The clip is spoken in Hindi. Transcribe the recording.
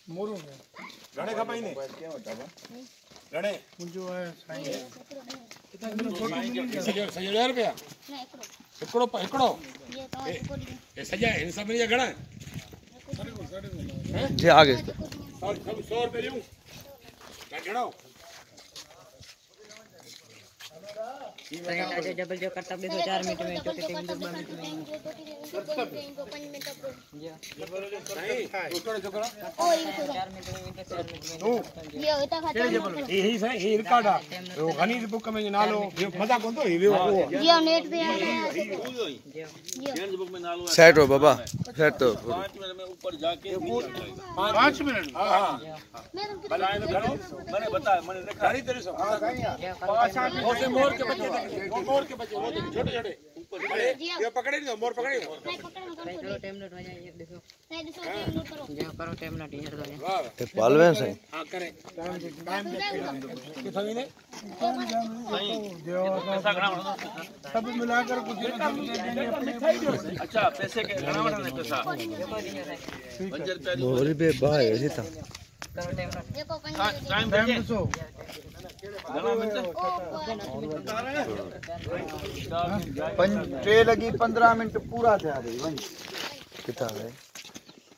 मोरू घणे खपाई ने घणे मुंहिंजो आहे साईं सॼो 1000 रुपया हिकिड़ो हिकिड़ो ये सॼा हिन सभिनी जा घणा जी आगे 100 रुपए ॾियूं घणो जबल जो करता 4 मिनट में छोटे टेबल 2 मिनट में यही सही ये रिकॉर्ड है वो गणित बुक में नालो मजा कोन तो ये जियो नेट पे जेंट्स बुक में नालो सेट हो बाबा सेट तो 5 मिनट में ऊपर जाके 5 मिनट हां बनाए में घणो मैंने बताया मैंने देखा सारी तरह से वो से मोर के बच्चे वो मोर के बच्चे वो छोटे छोटे ऊपर ये पकड़े नहीं मोर पकड़े चलो टेबलेट में जाइए देखो नहीं देखो नोट करो जो करो टेबलेट यार दो वाह ते पालवे से हां करें टाइम के सभी ने सब मिलाकर कुछ अच्छा पैसे के घणा वठने पैसा 5 रुपया मोर पे बाय है था करो टेबलेट देखो टाइम देखिए घणा मिनट 3 लगी 15 मिनट पूरा थिया रे वञ कितना है